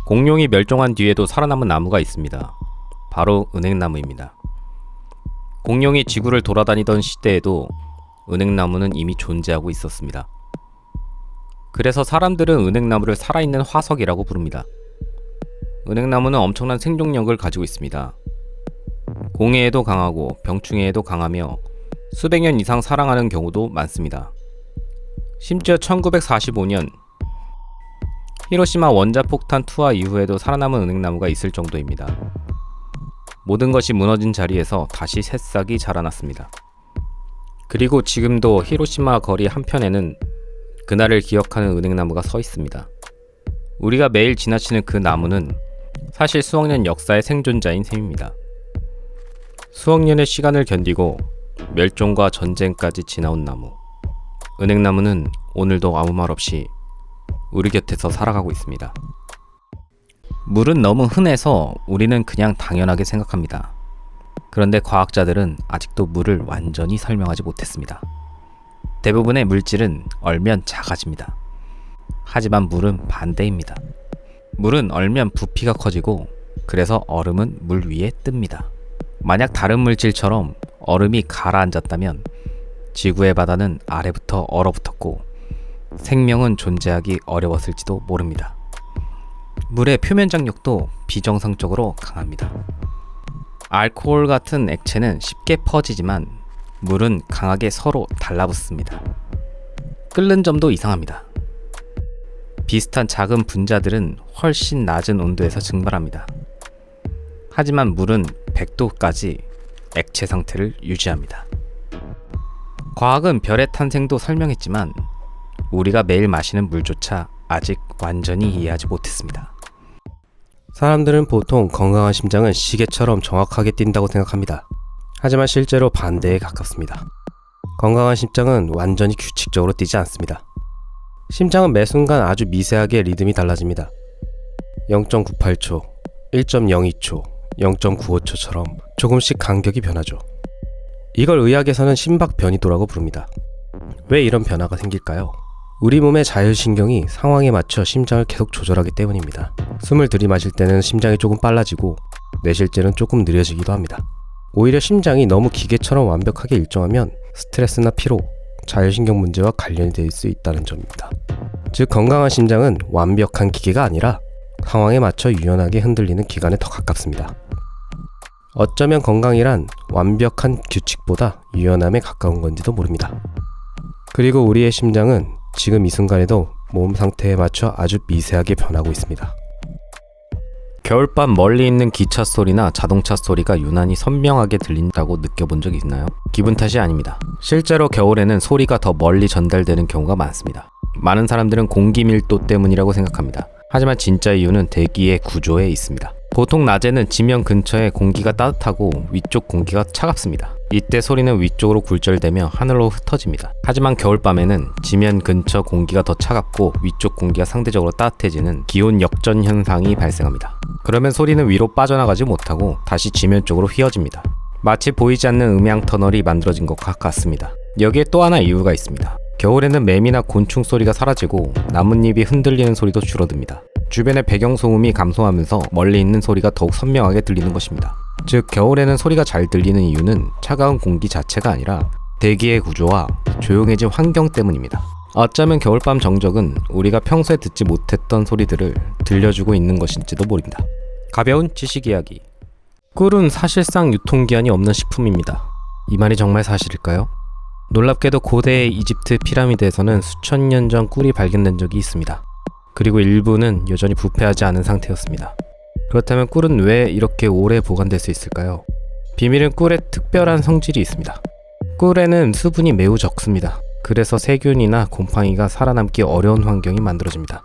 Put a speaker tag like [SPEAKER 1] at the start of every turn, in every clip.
[SPEAKER 1] 공룡이 멸종한 뒤에도 살아남은 나무가 있습니다. 바로 은행나무입니다. 공룡이 지구를 돌아다니던 시대에도 은행나무는 이미 존재하고 있었습니다. 그래서 사람들은 은행나무를 살아있는 화석이라고 부릅니다. 은행나무는 엄청난 생존력을 가지고 있습니다. 공해에도 강하고 병충해에도 강하며 수백 년 이상 살아가는 경우도 많습니다. 심지어 1945년 히로시마 원자폭탄 투하 이후에도 살아남은 은행나무가 있을 정도입니다. 모든 것이 무너진 자리에서 다시 새싹이 자라났습니다. 그리고 지금도 히로시마 거리 한편에는 그날을 기억하는 은행나무가 서 있습니다. 우리가 매일 지나치는 그 나무는 사실 수억 년 역사의 생존자인 셈입니다. 수억 년의 시간을 견디고 멸종과 전쟁까지 지나온 나무. 은행나무는 오늘도 아무 말 없이 우리 곁에서 살아가고 있습니다. 물은 너무 흔해서 우리는 그냥 당연하게 생각합니다. 그런데 과학자들은 아직도 물을 완전히 설명하지 못했습니다. 대부분의 물질은 얼면 작아집니다. 하지만 물은 반대입니다. 물은 얼면 부피가 커지고 그래서 얼음은 물 위에 뜹니다. 만약 다른 물질처럼 얼음이 가라앉았다면 지구의 바다는 아래부터 얼어붙었고 생명은 존재하기 어려웠을지도 모릅니다. 물의 표면 장력도 비정상적으로 강합니다. 알코올 같은 액체는 쉽게 퍼지지만 물은 강하게 서로 달라붙습니다. 끓는 점도 이상합니다. 비슷한 작은 분자들은 훨씬 낮은 온도에서 증발합니다. 하지만 물은 100도까지 액체 상태를 유지합니다. 과학은 별의 탄생도 설명했지만 우리가 매일 마시는 물조차 아직 완전히 이해하지 못했습니다.
[SPEAKER 2] 사람들은 보통 건강한 심장은 시계처럼 정확하게 뛴다고 생각합니다. 하지만 실제로 반대에 가깝습니다. 건강한 심장은 완전히 규칙적으로 뛰지 않습니다. 심장은 매 순간 아주 미세하게 리듬이 달라집니다. 0.98초, 1.02초, 0.95초처럼 조금씩 간격이 변하죠. 이걸 의학에서는 심박변이도라고 부릅니다. 왜 이런 변화가 생길까요? 우리 몸의 자율신경이 상황에 맞춰 심장을 계속 조절하기 때문입니다. 숨을 들이마실 때는 심장이 조금 빨라지고 내쉴 때는 조금 느려지기도 합니다. 오히려 심장이 너무 기계처럼 완벽하게 일정하면 스트레스나 피로, 자율신경 문제와 관련이 될 수 있다는 점입니다. 즉 건강한 심장은 완벽한 기계가 아니라 상황에 맞춰 유연하게 흔들리는 기관에 더 가깝습니다. 어쩌면 건강이란 완벽한 규칙보다 유연함에 가까운 건지도 모릅니다. 그리고 우리의 심장은 지금 이 순간에도 몸 상태에 맞춰 아주 미세하게 변하고 있습니다.
[SPEAKER 1] 겨울밤 멀리 있는 기차 소리나 자동차 소리가 유난히 선명하게 들린다고 느껴본 적 있나요? 기분 탓이 아닙니다. 실제로 겨울에는 소리가 더 멀리 전달되는 경우가 많습니다. 많은 사람들은 공기 밀도 때문이라고 생각합니다. 하지만 진짜 이유는 대기의 구조에 있습니다. 보통 낮에는 지면 근처에 공기가 따뜻하고 위쪽 공기가 차갑습니다. 이때 소리는 위쪽으로 굴절되며 하늘로 흩어집니다. 하지만 겨울밤에는 지면 근처 공기가 더 차갑고 위쪽 공기가 상대적으로 따뜻해지는 기온 역전 현상이 발생합니다. 그러면 소리는 위로 빠져나가지 못하고 다시 지면 쪽으로 휘어집니다. 마치 보이지 않는 음향 터널이 만들어진 것과 같습니다. 여기에 또 하나 이유가 있습니다. 겨울에는 매미나 곤충 소리가 사라지고 나뭇잎이 흔들리는 소리도 줄어듭니다. 주변의 배경소음이 감소하면서 멀리 있는 소리가 더욱 선명하게 들리는 것입니다. 즉 겨울에는 소리가 잘 들리는 이유는 차가운 공기 자체가 아니라 대기의 구조와 조용해진 환경 때문입니다. 어쩌면 겨울밤 정적은 우리가 평소에 듣지 못했던 소리들을 들려주고 있는 것일지도 모릅니다. 가벼운 지식 이야기. 꿀은 사실상 유통기한이 없는 식품입니다. 이 말이 정말 사실일까요? 놀랍게도 고대의 이집트 피라미드에서는 수천 년 전 꿀이 발견된 적이 있습니다. 그리고 일부는 여전히 부패하지 않은 상태였습니다. 그렇다면 꿀은 왜 이렇게 오래 보관될 수 있을까요? 비밀은 꿀에 특별한 성질이 있습니다. 꿀에는 수분이 매우 적습니다. 그래서 세균이나 곰팡이가 살아남기 어려운 환경이 만들어집니다.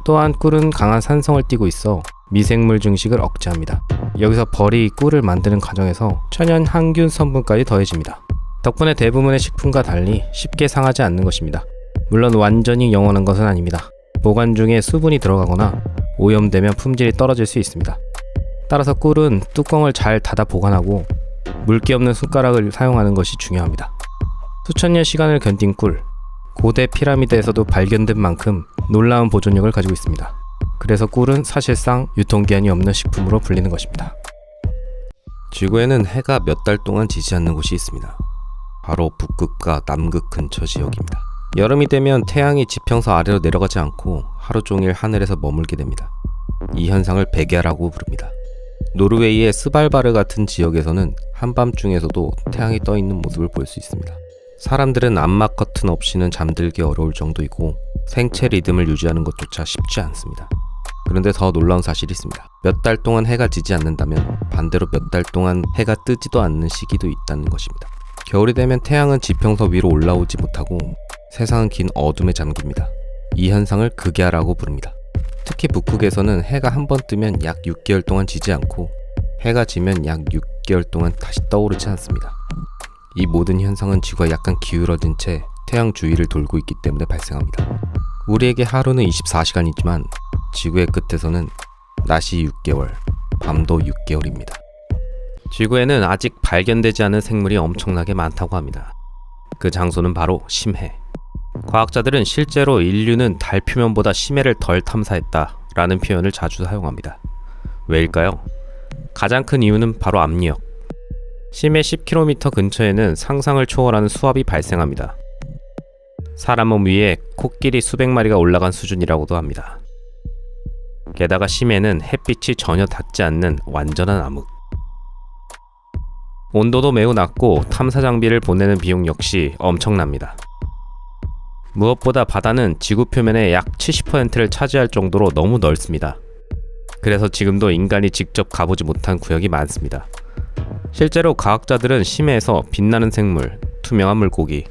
[SPEAKER 1] 또한 꿀은 강한 산성을 띠고 있어 미생물 증식을 억제합니다. 여기서 벌이 꿀을 만드는 과정에서 천연 항균 성분까지 더해집니다. 덕분에 대부분의 식품과 달리 쉽게 상하지 않는 것입니다. 물론 완전히 영원한 것은 아닙니다. 보관 중에 수분이 들어가거나 오염되면 품질이 떨어질 수 있습니다. 따라서 꿀은 뚜껑을 잘 닫아 보관하고 물기 없는 숟가락을 사용하는 것이 중요합니다. 수천 년 시간을 견딘 꿀, 고대 피라미드에서도 발견된 만큼 놀라운 보존력을 가지고 있습니다. 그래서 꿀은 사실상 유통기한이 없는 식품으로 불리는 것입니다. 지구에는 해가 몇 달 동안 지지 않는 곳이 있습니다. 바로 북극과 남극 근처 지역입니다. 여름이 되면 태양이 지평선 아래로 내려가지 않고 하루 종일 하늘에서 머물게 됩니다. 이 현상을 백야라고 부릅니다. 노르웨이의 스발바르 같은 지역에서는 한밤중에서도 태양이 떠 있는 모습을 볼 수 있습니다. 사람들은 암막 커튼 없이는 잠들기 어려울 정도이고 생체 리듬을 유지하는 것조차 쉽지 않습니다. 그런데 더 놀라운 사실이 있습니다. 몇 달 동안 해가 지지 않는다면 반대로 몇 달 동안 해가 뜨지도 않는 시기도 있다는 것입니다. 겨울이 되면 태양은 지평선 위로 올라오지 못하고 세상은 긴 어둠에 잠깁니다. 이 현상을 극야라고 부릅니다. 특히 북극에서는 해가 한 번 뜨면 약 6개월 동안 지지 않고 해가 지면 약 6개월 동안 다시 떠오르지 않습니다. 이 모든 현상은 지구가 약간 기울어진 채 태양 주위를 돌고 있기 때문에 발생합니다. 우리에게 하루는 24시간이지만 지구의 끝에서는 낮이 6개월, 밤도 6개월입니다. 지구에는 아직 발견되지 않은 생물이 엄청나게 많다고 합니다. 그 장소는 바로 심해. 과학자들은 실제로 인류는 달 표면보다 심해를 덜 탐사했다 라는 표현을 자주 사용합니다. 왜일까요? 가장 큰 이유는 바로 압력. 심해 10km 근처에는 상상을 초월하는 수압이 발생합니다. 사람 몸 위에 코끼리 수백 마리가 올라간 수준이라고도 합니다. 게다가 심해는 햇빛이 전혀 닿지 않는 완전한 암흑. 온도도 매우 낮고 탐사 장비를 보내는 비용 역시 엄청납니다. 무엇보다 바다는 지구 표면의 약 70%를 차지할 정도로 너무 넓습니다. 그래서 지금도 인간이 직접 가보지 못한 구역이 많습니다. 실제로 과학자들은 심해에서 빛나는 생물, 투명한 물고기,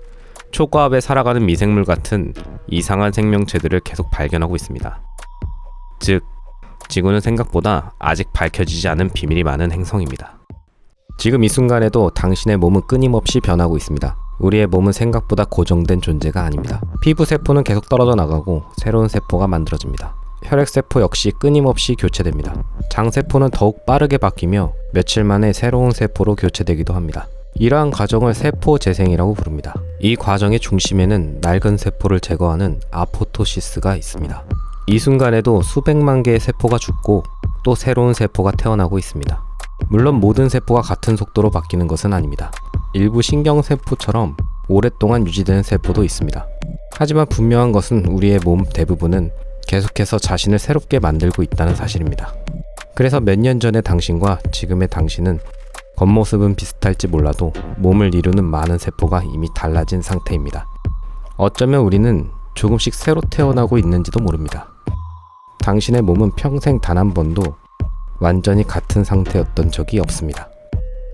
[SPEAKER 1] 초과압에 살아가는 미생물 같은 이상한 생명체들을 계속 발견하고 있습니다. 즉, 지구는 생각보다 아직 밝혀지지 않은 비밀이 많은 행성입니다. 지금 이 순간에도 당신의 몸은 끊임없이 변하고 있습니다. 우리의 몸은 생각보다 고정된 존재가 아닙니다. 피부 세포는 계속 떨어져 나가고 새로운 세포가 만들어집니다. 혈액세포 역시 끊임없이 교체됩니다. 장세포는 더욱 빠르게 바뀌며 며칠 만에 새로운 세포로 교체되기도 합니다. 이러한 과정을 세포 재생이라고 부릅니다. 이 과정의 중심에는 낡은 세포를 제거하는 아포토시스가 있습니다. 이 순간에도 수백만 개의 세포가 죽고 또 새로운 세포가 태어나고 있습니다. 물론 모든 세포가 같은 속도로 바뀌는 것은 아닙니다. 일부 신경세포처럼 오랫동안 유지되는 세포도 있습니다. 하지만 분명한 것은 우리의 몸 대부분은 계속해서 자신을 새롭게 만들고 있다는 사실입니다. 그래서 몇 년 전의 당신과 지금의 당신은 겉모습은 비슷할지 몰라도 몸을 이루는 많은 세포가 이미 달라진 상태입니다. 어쩌면 우리는 조금씩 새로 태어나고 있는지도 모릅니다. 당신의 몸은 평생 단 한 번도 완전히 같은 상태였던 적이 없습니다.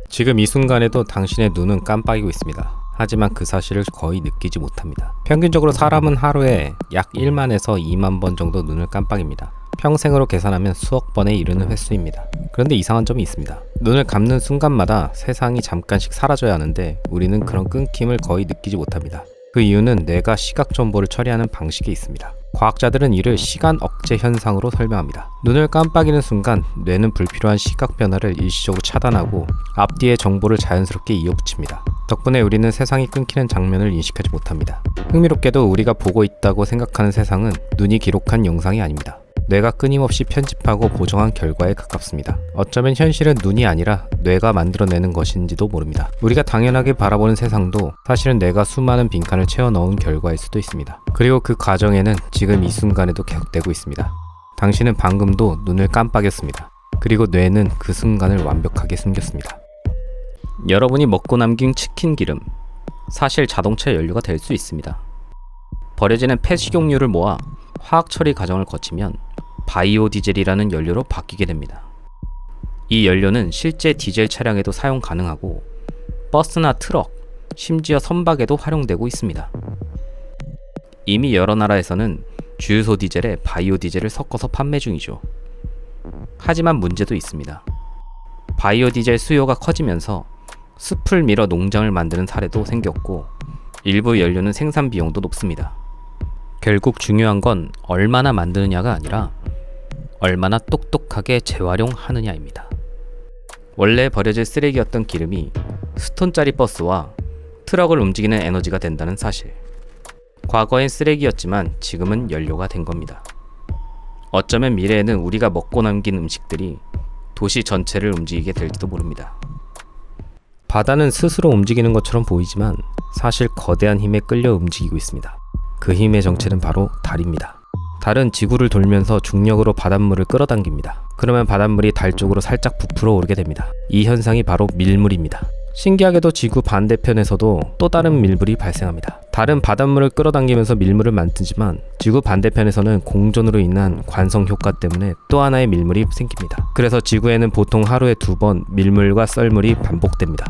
[SPEAKER 1] 지금 이 순간에도 당신의 눈은 깜빡이고 있습니다. 하지만 그 사실을 거의 느끼지 못합니다. 평균적으로 사람은 하루에 약 1만에서 2만 번 정도 눈을 깜빡입니다. 평생으로 계산하면 수억 번에 이르는 횟수입니다. 그런데 이상한 점이 있습니다. 눈을 감는 순간마다 세상이 잠깐씩 사라져야 하는데 우리는 그런 끊김을 거의 느끼지 못합니다. 그 이유는 뇌가 시각 정보를 처리하는 방식에 있습니다. 과학자들은 이를 시간 억제 현상으로 설명합니다. 눈을 깜빡이는 순간 뇌는 불필요한 시각 변화를 일시적으로 차단하고 앞뒤의 정보를 자연스럽게 이어붙입니다. 덕분에 우리는 세상이 끊기는 장면을 인식하지 못합니다. 흥미롭게도 우리가 보고 있다고 생각하는 세상은 눈이 기록한 영상이 아닙니다. 뇌가 끊임없이 편집하고 보정한 결과에 가깝습니다. 어쩌면 현실은 눈이 아니라 뇌가 만들어내는 것인지도 모릅니다. 우리가 당연하게 바라보는 세상도 사실은 뇌가 수많은 빈칸을 채워 넣은 결과일 수도 있습니다. 그리고 그 과정에는 지금 이 순간에도 계속되고 있습니다. 당신은 방금도 눈을 깜빡였습니다. 그리고 뇌는 그 순간을 완벽하게 숨겼습니다. 여러분이 먹고 남긴 치킨 기름, 사실 자동차 연료가 될 수 있습니다. 버려지는 폐식용유를 모아 화학 처리 과정을 거치면 바이오 디젤이라는 연료로 바뀌게 됩니다. 이 연료는 실제 디젤 차량에도 사용 가능하고 버스나 트럭, 심지어 선박에도 활용되고 있습니다. 이미 여러 나라에서는 주유소 디젤에 바이오 디젤을 섞어서 판매 중이죠. 하지만 문제도 있습니다. 바이오 디젤 수요가 커지면서 숲을 밀어 농장을 만드는 사례도 생겼고 일부 연료는 생산 비용도 높습니다. 결국 중요한 건 얼마나 만드느냐가 아니라 얼마나 똑똑하게 재활용하느냐입니다. 원래 버려질 쓰레기였던 기름이 수톤짜리 버스와 트럭을 움직이는 에너지가 된다는 사실. 과거엔 쓰레기였지만 지금은 연료가 된 겁니다. 어쩌면 미래에는 우리가 먹고 남긴 음식들이 도시 전체를 움직이게 될지도 모릅니다. 바다는 스스로 움직이는 것처럼 보이지만 사실 거대한 힘에 끌려 움직이고 있습니다. 그 힘의 정체는 바로 달입니다. 달은 지구를 돌면서 중력으로 바닷물을 끌어당깁니다. 그러면 바닷물이 달 쪽으로 살짝 부풀어 오르게 됩니다. 이 현상이 바로 밀물입니다. 신기하게도 지구 반대편에서도 또 다른 밀물이 발생합니다. 달은 바닷물을 끌어당기면서 밀물을 만들지만 지구 반대편에서는 공전으로 인한 관성 효과 때문에 또 하나의 밀물이 생깁니다. 그래서 지구에는 보통 하루에 2번 밀물과 썰물이 반복됩니다.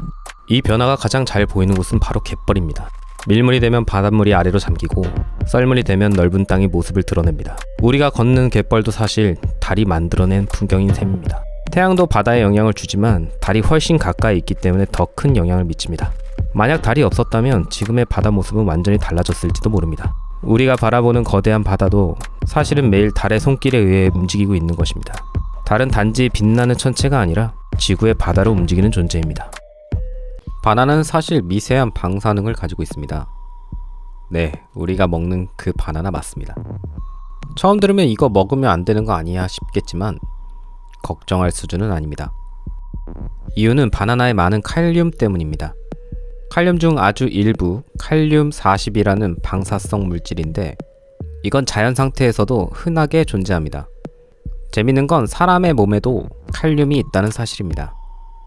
[SPEAKER 1] 이 변화가 가장 잘 보이는 곳은 바로 갯벌입니다. 밀물이 되면 바닷물이 아래로 잠기고 썰물이 되면 넓은 땅이 모습을 드러냅니다. 우리가 걷는 갯벌도 사실 달이 만들어낸 풍경인 셈입니다. 태양도 바다에 영향을 주지만 달이 훨씬 가까이 있기 때문에 더 큰 영향을 미칩니다. 만약 달이 없었다면 지금의 바다 모습은 완전히 달라졌을지도 모릅니다. 우리가 바라보는 거대한 바다도 사실은 매일 달의 손길에 의해 움직이고 있는 것입니다. 달은 단지 빛나는 천체가 아니라 지구의 바다로 움직이는 존재입니다. 바나나는 사실 미세한 방사능을 가지고 있습니다. 네, 우리가 먹는 그 바나나 맞습니다. 처음 들으면 이거 먹으면 안 되는 거 아니야 싶겠지만 걱정할 수준은 아닙니다. 이유는 바나나에 많은 칼륨 때문입니다. 칼륨 중 아주 일부 칼륨 40이라는 방사성 물질인데 이건 자연 상태에서도 흔하게 존재합니다. 재밌는 건 사람의 몸에도 칼륨이 있다는 사실입니다.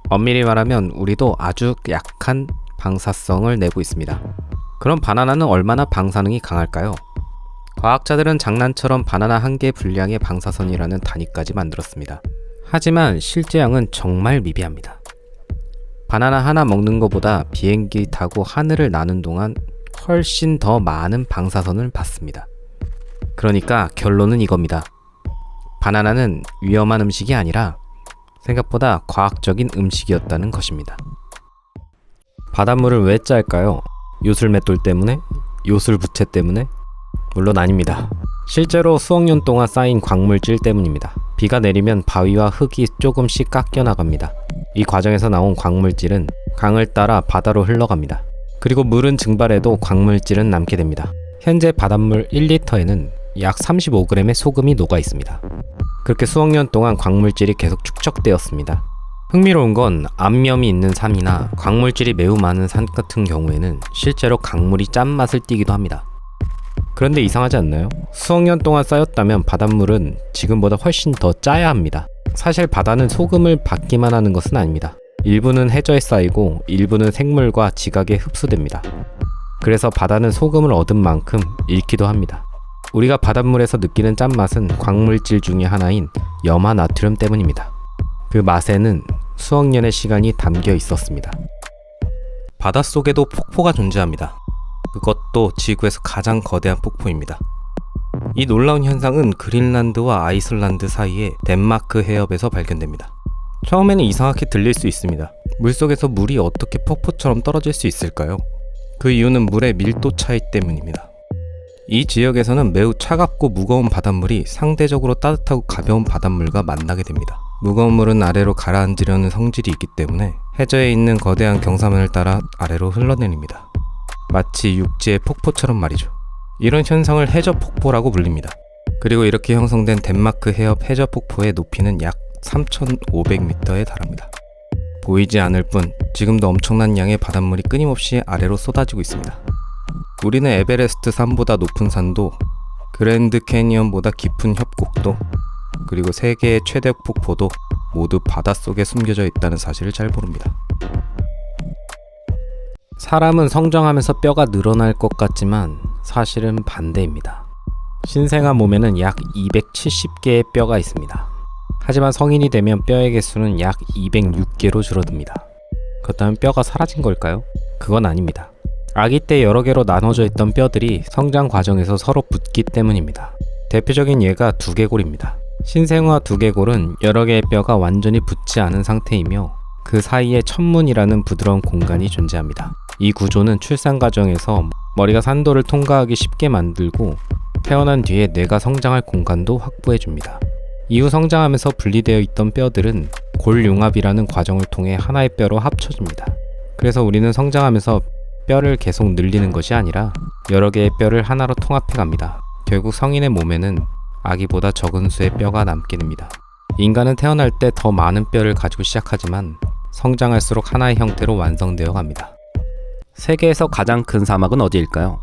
[SPEAKER 1] 엄밀히 말하면 우리도 아주 약한 방사성을 내고 있습니다. 그럼 바나나는 얼마나 방사능이 강할까요? 과학자들은 장난처럼 바나나 한 개 분량의 방사선이라는 단위까지 만들었습니다. 하지만 실제 양은 정말 미비합니다. 바나나 하나 먹는 것보다 비행기 타고 하늘을 나는 동안 훨씬 더 많은 방사선을 받습니다. 그러니까 결론은 이겁니다. 바나나는 위험한 음식이 아니라 생각보다 과학적인 음식이었다는 것입니다. 바닷물을 왜 짤까요? 요술맷돌 때문에? 요술부채 때문에? 물론 아닙니다. 실제로 수억 년 동안 쌓인 광물질 때문입니다. 비가 내리면 바위와 흙이 조금씩 깎여 나갑니다. 이 과정에서 나온 광물질은 강을 따라 바다로 흘러갑니다. 그리고 물은 증발해도 광물질은 남게 됩니다. 현재 바닷물 1리터에는 약 35g의 소금이 녹아 있습니다. 그렇게 수억 년 동안 광물질이 계속 축적되었습니다. 흥미로운 건 암염이 있는 산이나 광물질이 매우 많은 산 같은 경우에는 실제로 강물이 짠맛을 띠기도 합니다. 그런데 이상하지 않나요? 수억 년 동안 쌓였다면 바닷물은 지금보다 훨씬 더 짜야 합니다. 사실 바다는 소금을 받기만 하는 것은 아닙니다. 일부는 해저에 쌓이고 일부는 생물과 지각에 흡수됩니다. 그래서 바다는 소금을 얻은 만큼 잃기도 합니다. 우리가 바닷물에서 느끼는 짠맛은 광물질 중의 하나인 염화 나트륨 때문입니다. 그 맛에는 수억 년의 시간이 담겨 있었습니다. 바닷속에도 폭포가 존재합니다. 그것도 지구에서 가장 거대한 폭포입니다. 이 놀라운 현상은 그린란드와 아이슬란드 사이의 덴마크 해협에서 발견됩니다. 처음에는 이상하게 들릴 수 있습니다. 물속에서 물이 어떻게 폭포처럼 떨어질 수 있을까요? 그 이유는 물의 밀도 차이 때문입니다. 이 지역에서는 매우 차갑고 무거운 바닷물이 상대적으로 따뜻하고 가벼운 바닷물과 만나게 됩니다. 무거운 물은 아래로 가라앉으려는 성질이 있기 때문에 해저에 있는 거대한 경사면을 따라 아래로 흘러내립니다. 마치 육지의 폭포처럼 말이죠. 이런 현상을 해저 폭포라고 불립니다. 그리고 이렇게 형성된 덴마크 해협 해저 폭포의 높이는 약 3,500m에 달합니다. 보이지 않을 뿐 지금도 엄청난 양의 바닷물이 끊임없이 아래로 쏟아지고 있습니다. 우리는 에베레스트 산보다 높은 산도, 그랜드 캐니언보다 깊은 협곡도, 그리고 세계의 최대 폭포도 모두 바닷속에 숨겨져 있다는 사실을 잘 모릅니다. 사람은 성장하면서 뼈가 늘어날 것 같지만 사실은 반대입니다. 신생아 몸에는 약 270개의 뼈가 있습니다. 하지만 성인이 되면 뼈의 개수는 약 206개로 줄어듭니다. 그렇다면 뼈가 사라진 걸까요? 그건 아닙니다. 아기 때 여러 개로 나눠져 있던 뼈들이 성장 과정에서 서로 붙기 때문입니다. 대표적인 예가 두개골입니다. 신생아 두개골은 여러 개의 뼈가 완전히 붙지 않은 상태이며 그 사이에 천문이라는 부드러운 공간이 존재합니다. 이 구조는 출산 과정에서 머리가 산도를 통과하기 쉽게 만들고 태어난 뒤에 뇌가 성장할 공간도 확보해줍니다. 이후 성장하면서 분리되어 있던 뼈들은 골융합이라는 과정을 통해 하나의 뼈로 합쳐집니다. 그래서 우리는 성장하면서 뼈를 계속 늘리는 것이 아니라 여러 개의 뼈를 하나로 통합해 갑니다. 결국 성인의 몸에는 아기보다 적은 수의 뼈가 남게 됩니다. 인간은 태어날 때 더 많은 뼈를 가지고 시작하지만 성장할수록 하나의 형태로 완성되어 갑니다. 세계에서 가장 큰 사막은 어디일까요?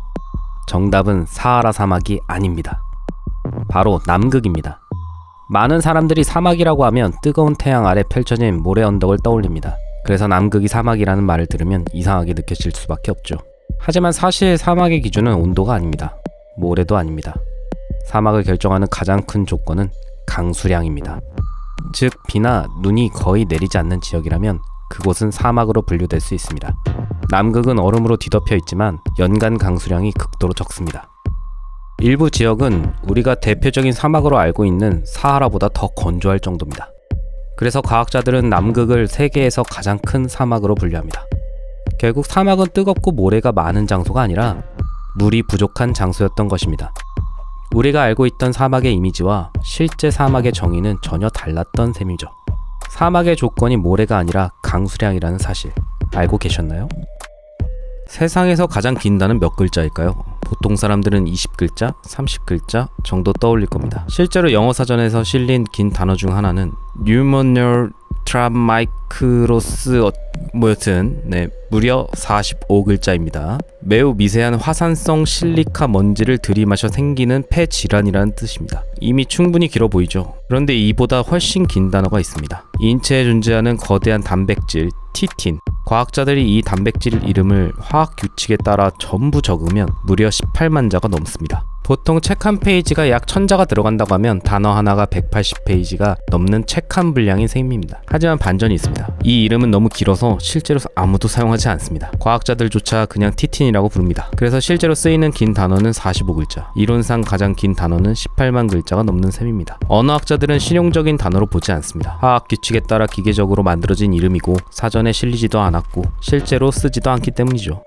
[SPEAKER 1] 정답은 사하라 사막이 아닙니다. 바로 남극입니다. 많은 사람들이 사막이라고 하면 뜨거운 태양 아래 펼쳐진 모래 언덕을 떠올립니다. 그래서 남극이 사막이라는 말을 들으면 이상하게 느껴질 수밖에 없죠. 하지만 사실 사막의 기준은 온도가 아닙니다. 모래도 아닙니다. 사막을 결정하는 가장 큰 조건은 강수량입니다. 즉 비나 눈이 거의 내리지 않는 지역이라면 그곳은 사막으로 분류될 수 있습니다. 남극은 얼음으로 뒤덮여 있지만 연간 강수량이 극도로 적습니다. 일부 지역은 우리가 대표적인 사막으로 알고 있는 사하라보다 더 건조할 정도입니다. 그래서 과학자들은 남극을 세계에서 가장 큰 사막으로 분류합니다. 결국 사막은 뜨겁고 모래가 많은 장소가 아니라 물이 부족한 장소였던 것입니다. 우리가 알고 있던 사막의 이미지와 실제 사막의 정의는 전혀 달랐던 셈이죠. 사막의 조건이 모래가 아니라 강수량이라는 사실 알고 계셨나요? 세상에서 가장 긴 단어는 몇 글자일까요? 보통 사람들은 20글자, 30글자 정도 떠올릴 겁니다. 실제로 영어 사전에서 실린 긴 단어 중 하나는 뉴모널 트라마이크로스 여튼 무려 45글자입니다. 매우 미세한 화산성 실리카 먼지를 들이마셔 생기는 폐질환이라는 뜻입니다. 이미 충분히 길어 보이죠? 그런데 이보다 훨씬 긴 단어가 있습니다. 인체에 존재하는 거대한 단백질 티틴. 과학자들이 이 단백질 이름을 화학 규칙에 따라 전부 적으면 무려 18만 자가 넘습니다. 보통 책 한 페이지가 약 1000자가 들어간다고 하면 단어 하나가 180페이지가 넘는 책 한 분량인 셈입니다. 하지만 반전이 있습니다. 이 이름은 너무 길어서 실제로 아무도 사용하지 않습니다. 과학자들조차 그냥 티틴이라고 부릅니다. 그래서 실제로 쓰이는 긴 단어는 45글자, 이론상 가장 긴 단어는 18만 글자가 넘는 셈입니다. 언어학자들은 실용적인 단어로 보지 않습니다. 화학 규칙에 따라 기계적으로 만들어진 이름이고 사전에 실리지도 않았고 실제로 쓰지도 않기 때문이죠.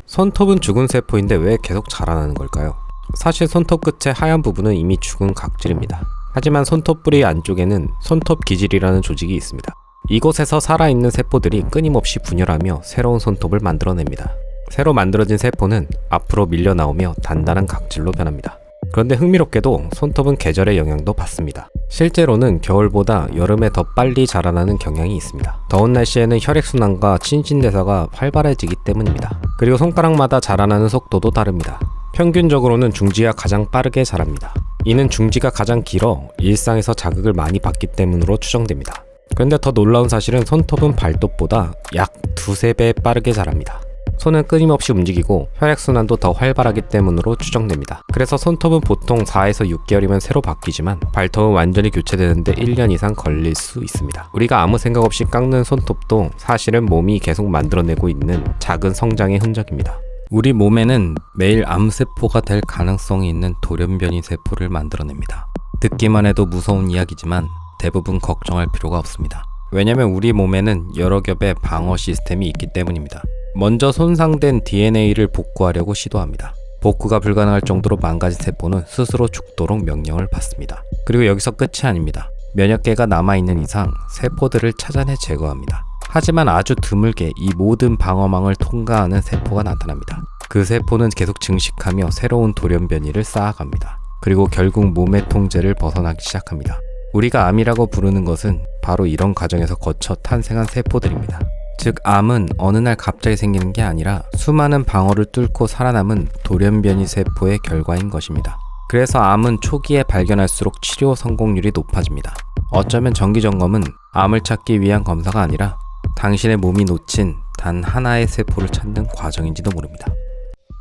[SPEAKER 1] 손톱은 죽은 세포인데 왜 계속 자라나는 걸까요? 사실 손톱 끝의 하얀 부분은 이미 죽은 각질입니다. 하지만 손톱 뿌리 안쪽에는 손톱 기질이라는 조직이 있습니다. 이곳에서 살아있는 세포들이 끊임없이 분열하며 새로운 손톱을 만들어냅니다. 새로 만들어진 세포는 앞으로 밀려 나오며 단단한 각질로 변합니다. 그런데 흥미롭게도 손톱은 계절의 영향도 받습니다. 실제로는 겨울보다 여름에 더 빨리 자라나는 경향이 있습니다. 더운 날씨에는 혈액순환과 신진대사가 활발해지기 때문입니다. 그리고 손가락마다 자라나는 속도도 다릅니다. 평균적으로는 중지가 가장 빠르게 자랍니다. 이는 중지가 가장 길어 일상에서 자극을 많이 받기 때문으로 추정됩니다. 그런데 더 놀라운 사실은 손톱은 발톱보다 약 2~3배 빠르게 자랍니다. 손은 끊임없이 움직이고 혈액순환도 더 활발하기 때문으로 추정됩니다. 그래서 손톱은 보통 4에서 6개월이면 새로 바뀌지만 발톱은 완전히 교체되는데 1년 이상 걸릴 수 있습니다. 우리가 아무 생각 없이 깎는 손톱도 사실은 몸이 계속 만들어내고 있는 작은 성장의 흔적입니다. 우리 몸에는 매일 암세포가 될 가능성이 있는 돌연변이 세포를 만들어냅니다. 듣기만 해도 무서운 이야기지만 대부분 걱정할 필요가 없습니다. 왜냐면 우리 몸에는 여러 겹의 방어 시스템이 있기 때문입니다. 먼저 손상된 DNA를 복구하려고 시도합니다. 복구가 불가능할 정도로 망가진 세포는 스스로 죽도록 명령을 받습니다. 그리고 여기서 끝이 아닙니다. 면역계가 남아있는 이상 세포들을 찾아내 제거합니다. 하지만 아주 드물게 이 모든 방어망을 통과하는 세포가 나타납니다. 그 세포는 계속 증식하며 새로운 돌연변이를 쌓아갑니다. 그리고 결국 몸의 통제를 벗어나기 시작합니다. 우리가 암이라고 부르는 것은 바로 이런 과정에서 거쳐 탄생한 세포들입니다. 즉 암은 어느 날 갑자기 생기는 게 아니라 수많은 방어를 뚫고 살아남은 돌연변이 세포의 결과인 것입니다. 그래서 암은 초기에 발견할수록 치료 성공률이 높아집니다. 어쩌면 정기점검은 암을 찾기 위한 검사가 아니라 당신의 몸이 놓친 단 하나의 세포를 찾는 과정인지도 모릅니다.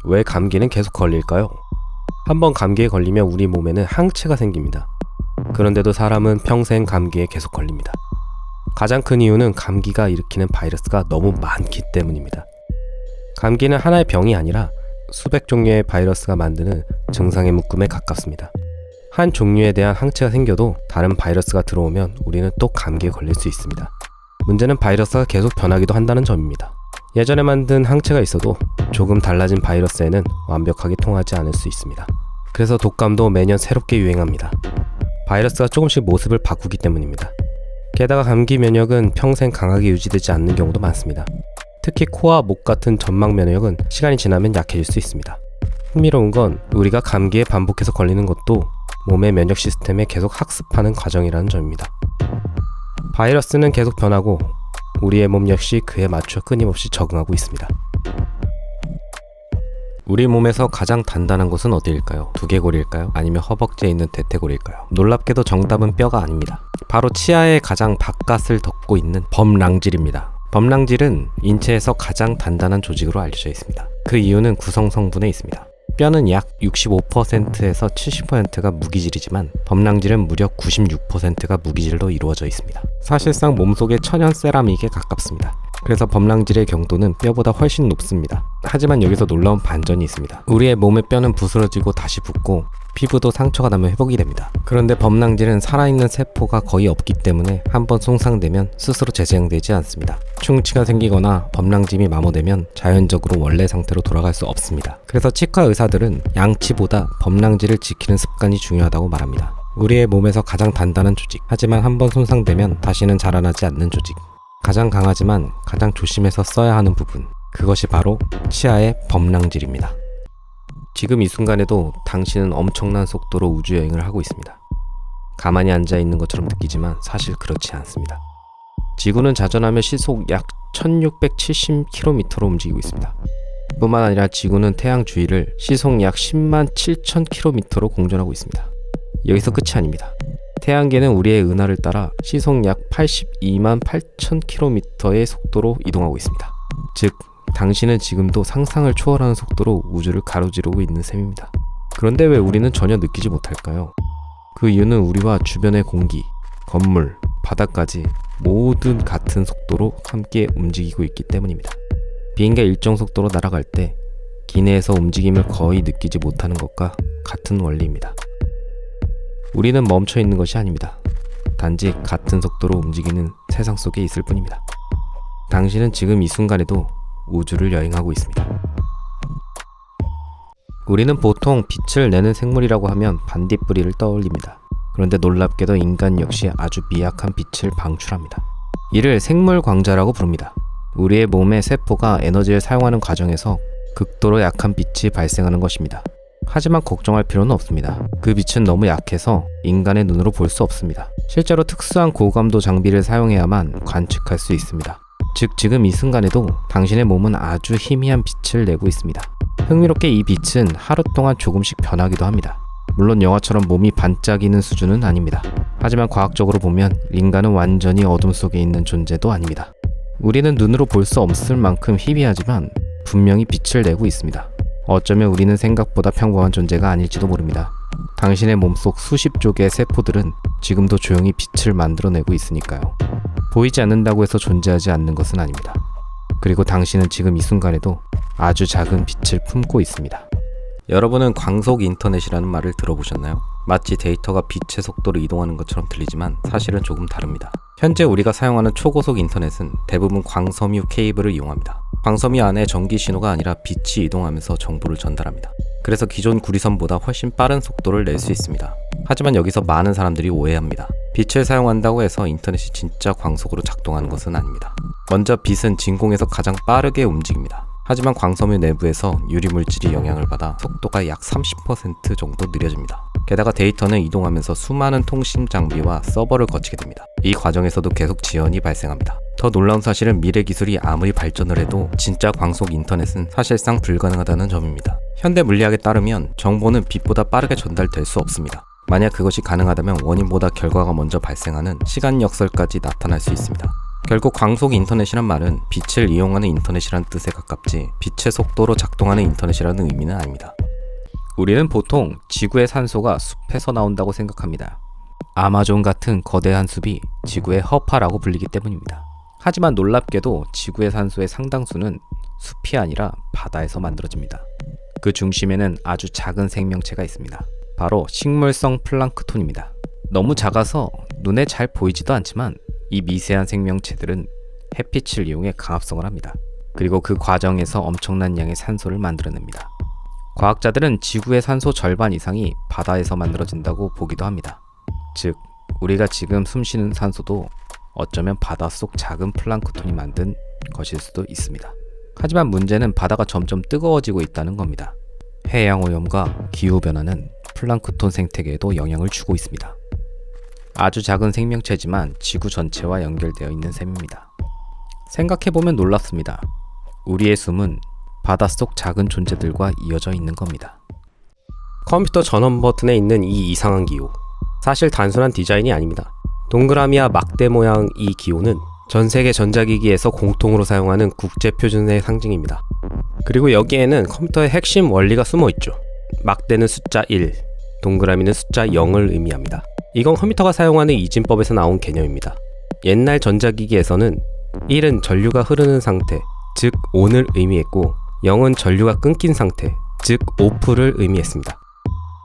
[SPEAKER 1] 왜 감기는 계속 걸릴까요? 한번 감기에 걸리면 우리 몸에는 항체가 생깁니다. 그런데도 사람은 평생 감기에 계속 걸립니다. 가장 큰 이유는 감기가 일으키는 바이러스가 너무 많기 때문입니다. 감기는 하나의 병이 아니라 수백 종류의 바이러스가 만드는 증상의 묶음에 가깝습니다. 한 종류에 대한 항체가 생겨도 다른 바이러스가 들어오면 우리는 또 감기에 걸릴 수 있습니다. 문제는 바이러스가 계속 변하기도 한다는 점입니다. 예전에 만든 항체가 있어도 조금 달라진 바이러스에는 완벽하게 통하지 않을 수 있습니다. 그래서 독감도 매년 새롭게 유행합니다. 바이러스가 조금씩 모습을 바꾸기 때문입니다. 게다가 감기 면역은 평생 강하게 유지되지 않는 경우도 많습니다. 특히 코와 목 같은 점막 면역은 시간이 지나면 약해질 수 있습니다. 흥미로운 건 우리가 감기에 반복해서 걸리는 것도
[SPEAKER 2] 몸의 면역 시스템에 계속 학습하는 과정이라는 점입니다. 바이러스는 계속 변하고 우리의 몸 역시 그에 맞춰 끊임없이 적응하고 있습니다.
[SPEAKER 1] 우리 몸에서 가장 단단한 곳은 어디일까요? 두개골일까요? 아니면 허벅지에 있는 대퇴골일까요? 놀랍게도 정답은 뼈가 아닙니다. 바로 치아의 가장 바깥을 덮고 있는 범랑질입니다. 범랑질은 인체에서 가장 단단한 조직으로 알려져 있습니다. 그 이유는 구성 성분에 있습니다. 뼈는 약 65%에서 70%가 무기질이지만 범랑질은 무려 96%가 무기질로 이루어져 있습니다. 사실상 몸속의 천연 세라믹에 가깝습니다. 그래서 범랑질의 경도는 뼈보다 훨씬 높습니다. 하지만 여기서 놀라운 반전이 있습니다. 우리의 몸의 뼈는 부스러지고 다시 붙고 피부도 상처가 나면 회복이 됩니다. 그런데 범랑질은 살아있는 세포가 거의 없기 때문에 한번 손상되면 스스로 재생되지 않습니다. 충치가 생기거나 범랑질이 마모되면 자연적으로 원래 상태로 돌아갈 수 없습니다. 그래서 치과 의사들은 양치보다 범랑질을 지키는 습관이 중요하다고 말합니다. 우리의 몸에서 가장 단단한 조직, 하지만 한번 손상되면 다시는 자라나지 않는 조직, 가장 강하지만 가장 조심해서 써야 하는 부분, 그것이 바로 치아의 범랑질입니다. 지금 이 순간에도 당신은 엄청난 속도로 우주여행을 하고 있습니다. 가만히 앉아있는 것처럼 느끼지만 사실 그렇지 않습니다. 지구는 자전하며 시속 약 1670km로 움직이고 있습니다. 뿐만 아니라 지구는 태양 주위를 시속 약 10만 7천 km로 공전하고 있습니다. 여기서 끝이 아닙니다. 태양계는 우리의 은하를 따라 시속 약 82만 8천 km의 속도로 이동하고 있습니다. 즉, 당신은 지금도 상상을 초월하는 속도로 우주를 가로지르고 있는 셈입니다. 그런데 왜 우리는 전혀 느끼지 못할까요? 그 이유는 우리와 주변의 공기, 건물, 바다까지 모든 같은 속도로 함께 움직이고 있기 때문입니다. 비행기가 일정 속도로 날아갈 때 기내에서 움직임을 거의 느끼지 못하는 것과 같은 원리입니다. 우리는 멈춰 있는 것이 아닙니다. 단지 같은 속도로 움직이는 세상 속에 있을 뿐입니다. 당신은 지금 이 순간에도 우주를 여행하고 있습니다. 우리는 보통 빛을 내는 생물이라고 하면 반딧불이를 떠올립니다. 그런데 놀랍게도 인간 역시 아주 미약한 빛을 방출합니다. 이를 생물 광자라고 부릅니다. 우리의 몸의 세포가 에너지를 사용하는 과정에서 극도로 약한 빛이 발생하는 것입니다. 하지만 걱정할 필요는 없습니다. 그 빛은 너무 약해서 인간의 눈으로 볼 수 없습니다. 실제로 특수한 고감도 장비를 사용해야만 관측할 수 있습니다. 즉, 지금 이 순간에도 당신의 몸은 아주 희미한 빛을 내고 있습니다. 흥미롭게 이 빛은 하루 동안 조금씩 변하기도 합니다. 물론 영화처럼 몸이 반짝이는 수준은 아닙니다. 하지만 과학적으로 보면 인간은 완전히 어둠 속에 있는 존재도 아닙니다. 우리는 눈으로 볼 수 없을 만큼 희미하지만 분명히 빛을 내고 있습니다. 어쩌면 우리는 생각보다 평범한 존재가 아닐지도 모릅니다. 당신의 몸속 수십조 개의 세포들은 지금도 조용히 빛을 만들어내고 있으니까요. 보이지 않는다고 해서 존재하지 않는 것은 아닙니다. 그리고 당신은 지금 이 순간에도 아주 작은 빛을 품고 있습니다. 여러분은 광속 인터넷이라는 말을 들어보셨나요? 마치 데이터가 빛의 속도로 이동하는 것처럼 들리지만 사실은 조금 다릅니다. 현재 우리가 사용하는 초고속 인터넷은 대부분 광섬유 케이블을 이용합니다. 광섬유 안에 전기 신호가 아니라 빛이 이동하면서 정보를 전달합니다. 그래서 기존 구리선보다 훨씬 빠른 속도를 낼 수 있습니다. 하지만 여기서 많은 사람들이 오해합니다. 빛을 사용한다고 해서 인터넷이 진짜 광속으로 작동하는 것은 아닙니다. 먼저 빛은 진공에서 가장 빠르게 움직입니다. 하지만 광섬유 내부에서 유리물질이 영향을 받아 속도가 약 30% 정도 느려집니다. 게다가 데이터는 이동하면서 수많은 통신 장비와 서버를 거치게 됩니다. 이 과정에서도 계속 지연이 발생합니다. 더 놀라운 사실은 미래 기술이 아무리 발전을 해도 진짜 광속 인터넷은 사실상 불가능하다는 점입니다. 현대 물리학에 따르면 정보는 빛보다 빠르게 전달될 수 없습니다. 만약 그것이 가능하다면 원인보다 결과가 먼저 발생하는 시간 역설까지 나타날 수 있습니다. 결국 광속 인터넷이란 말은 빛을 이용하는 인터넷이란 뜻에 가깝지 빛의 속도로 작동하는 인터넷이라는 의미는 아닙니다. 우리는 보통 지구의 산소가 숲에서 나온다고 생각합니다. 아마존 같은 거대한 숲이 지구의 허파라고 불리기 때문입니다. 하지만 놀랍게도 지구의 산소의 상당수는 숲이 아니라 바다에서 만들어집니다. 그 중심에는 아주 작은 생명체가 있습니다. 바로 식물성 플랑크톤입니다. 너무 작아서 눈에 잘 보이지도 않지만 이 미세한 생명체들은 햇빛을 이용해 강합성을 합니다. 그리고 그 과정에서 엄청난 양의 산소를 만들어냅니다. 과학자들은 지구의 산소 절반 이상이 바다에서 만들어진다고 보기도 합니다. 즉, 우리가 지금 숨쉬는 산소도 어쩌면 바닷속 작은 플랑크톤이 만든 것일 수도 있습니다. 하지만 문제는 바다가 점점 뜨거워지고 있다는 겁니다. 해양오염과 기후변화는 플랑크톤 생태계에도 영향을 주고 있습니다. 아주 작은 생명체지만 지구 전체와 연결되어 있는 셈입니다. 생각해보면 놀랍습니다. 우리의 숨은 바닷속 작은 존재들과 이어져 있는 겁니다.
[SPEAKER 2] 컴퓨터 전원 버튼에 있는 이 이상한 기호. 사실 단순한 디자인이 아닙니다. 동그라미와 막대 모양 이 기호는 전 세계 전자기기에서 공통으로 사용하는 국제 표준의 상징입니다. 그리고 여기에는 컴퓨터의 핵심 원리가 숨어 있죠. 막대는 숫자 1, 동그라미는 숫자 0을 의미합니다. 이건 컴퓨터가 사용하는 이진법에서 나온 개념입니다. 옛날 전자기기에서는 1은 전류가 흐르는 상태, 즉 ON을 의미했고 0은 전류가 끊긴 상태, 즉 OFF를 의미했습니다.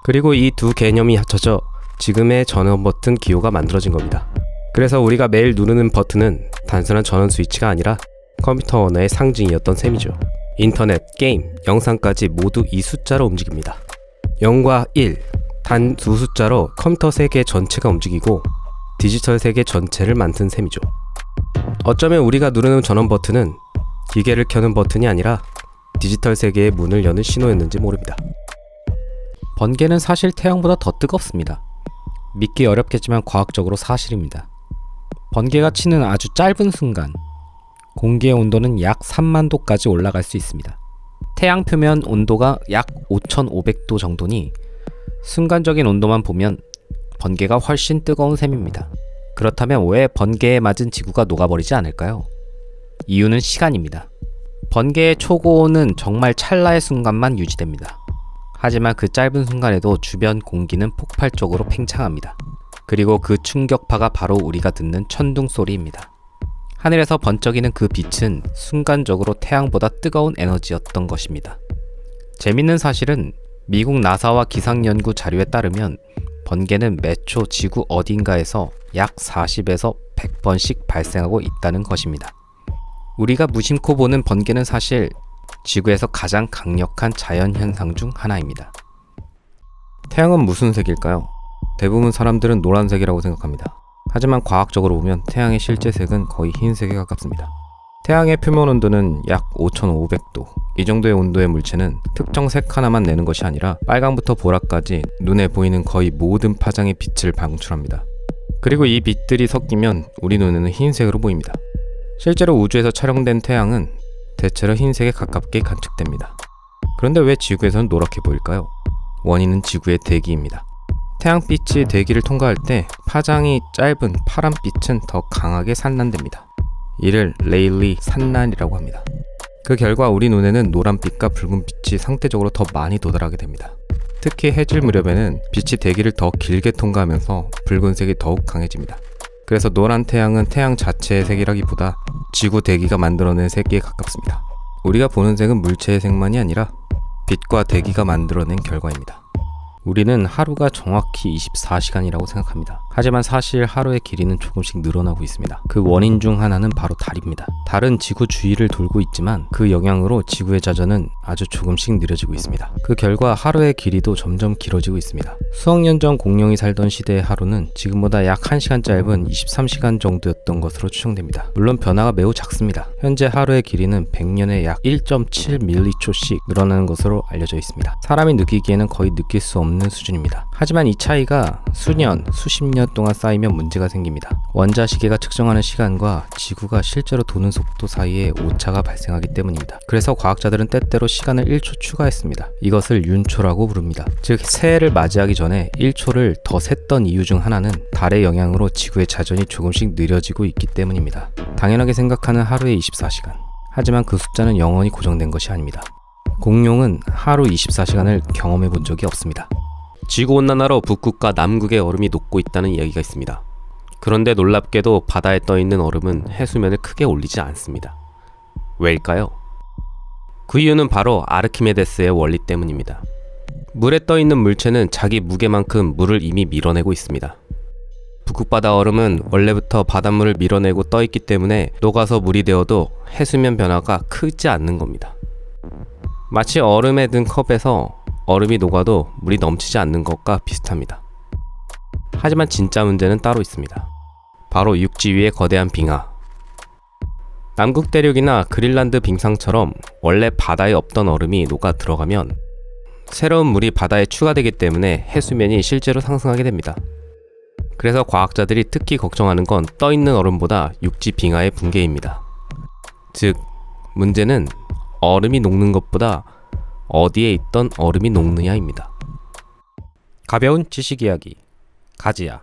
[SPEAKER 2] 그리고 이 두 개념이 합쳐져 지금의 전원 버튼 기호가 만들어진 겁니다. 그래서 우리가 매일 누르는 버튼은 단순한 전원 스위치가 아니라 컴퓨터 언어의 상징이었던 셈이죠. 인터넷, 게임, 영상까지 모두 이 숫자로 움직입니다. 0과 1, 단 두 숫자로 컴퓨터 세계 전체가 움직이고 디지털 세계 전체를 만든 셈이죠. 어쩌면 우리가 누르는 전원 버튼은 기계를 켜는 버튼이 아니라 디지털 세계의 문을 여는 신호였는지 모릅니다.
[SPEAKER 1] 번개는 사실 태양보다 더 뜨겁습니다. 믿기 어렵겠지만 과학적으로 사실입니다. 번개가 치는 아주 짧은 순간 공기의 온도는 약 3만 도까지 올라갈 수 있습니다. 태양 표면 온도가 약 5,500도 정도니 순간적인 온도만 보면 번개가 훨씬 뜨거운 셈입니다. 그렇다면 왜 번개에 맞은 지구가 녹아버리지 않을까요? 이유는 시간입니다. 번개의 초고온은 정말 찰나의 순간만 유지됩니다. 하지만 그 짧은 순간에도 주변 공기는 폭발적으로 팽창합니다. 그리고 그 충격파가 바로 우리가 듣는 천둥 소리입니다. 하늘에서 번쩍이는 그 빛은 순간적으로 태양보다 뜨거운 에너지였던 것입니다. 재밌는 사실은 미국 나사와 기상연구 자료에 따르면 번개는 매초 지구 어딘가에서 약 40에서 100번씩 발생하고 있다는 것입니다. 우리가 무심코 보는 번개는 사실 지구에서 가장 강력한 자연현상 중 하나입니다.
[SPEAKER 2] 태양은 무슨 색일까요? 대부분 사람들은 노란색이라고 생각합니다. 하지만 과학적으로 보면 태양의 실제 색은 거의 흰색에 가깝습니다. 태양의 표면 온도는 약 5,500도. 이 정도의 온도의 물체는 특정 색 하나만 내는 것이 아니라 빨강부터 보라까지 눈에 보이는 거의 모든 파장의 빛을 방출합니다. 그리고 이 빛들이 섞이면 우리 눈에는 흰색으로 보입니다. 실제로 우주에서 촬영된 태양은 대체로 흰색에 가깝게 관측됩니다. 그런데 왜 지구에서는 노랗게 보일까요? 원인은 지구의 대기입니다. 태양빛이 대기를 통과할 때 파장이 짧은 파란빛은 더 강하게 산란됩니다. 이를 레일리 산란이라고 합니다. 그 결과 우리 눈에는 노란빛과 붉은빛이 상대적으로 더 많이 도달하게 됩니다. 특히 해질 무렵에는 빛이 대기를 더 길게 통과하면서 붉은색이 더욱 강해집니다. 그래서 노란 태양은 태양 자체의 색이라기보다 지구 대기가 만들어낸 색에 가깝습니다. 우리가 보는 색은 물체의 색만이 아니라 빛과 대기가 만들어낸 결과입니다. 우리는 하루가 정확히 24시간이라고 생각합니다. 하지만 사실 하루의 길이는 조금씩 늘어나고 있습니다. 그 원인 중 하나는 바로 달입니다. 달은 지구 주위를 돌고 있지만 그 영향으로 지구의 자전은 아주 조금씩 느려지고 있습니다. 그 결과 하루의 길이도 점점 길어지고 있습니다. 수억 년 전 공룡이 살던 시대의 하루는 지금보다 약 1시간 짧은 23시간 정도였던 것으로 추정됩니다. 물론 변화가 매우 작습니다. 현재 하루의 길이는 100년에 약 1.7m초씩 늘어나는 것으로 알려져 있습니다. 사람이 느끼기에는 거의 느낄 수 없는 수준입니다. 하지만 이 차이가 수년, 수십 년 동안 쌓이면 문제가 생깁니다. 원자시계가 측정하는 시간과 지구가 실제로 도는 속도 사이에 오차가 발생하기 때문입니다. 그래서 과학자들은 때때로 시간을 1초 추가했습니다. 이것을 윤초라고 부릅니다. 즉 새해를 맞이하기 전에 1초를 더 셌던 이유 중 하나는 달의 영향으로 지구의 자전이 조금씩 느려지고 있기 때문입니다. 당연하게 생각하는 하루의 24시간. 하지만 그 숫자는 영원히 고정된 것이 아닙니다. 공룡은 하루 24시간을 경험해 본 적이 없습니다. 지구온난화로 북극과 남극의 얼음이 녹고 있다는 이야기가 있습니다. 그런데 놀랍게도 바다에 떠있는 얼음은 해수면을 크게 올리지 않습니다. 왜일까요? 그 이유는 바로 아르키메데스의 원리 때문입니다. 물에 떠있는 물체는 자기 무게만큼 물을 이미 밀어내고 있습니다. 북극바다 얼음은 원래부터 바닷물을 밀어내고 떠있기 때문에 녹아서 물이 되어도 해수면 변화가 크지 않는 겁니다. 마치 얼음에 든 컵에서 얼음이 녹아도 물이 넘치지 않는 것과 비슷합니다. 하지만 진짜 문제는 따로 있습니다. 바로 육지 위의 거대한 빙하. 남극 대륙이나 그린란드 빙상처럼 원래 바다에 없던 얼음이 녹아 들어가면 새로운 물이 바다에 추가되기 때문에 해수면이 실제로 상승하게 됩니다. 그래서 과학자들이 특히 걱정하는 건 떠있는 얼음보다 육지 빙하의 붕괴입니다. 즉, 문제는 얼음이 녹는 것보다 어디에 있던 얼음이 녹느냐입니다.
[SPEAKER 1] 가벼운 지식 이야기 가지야.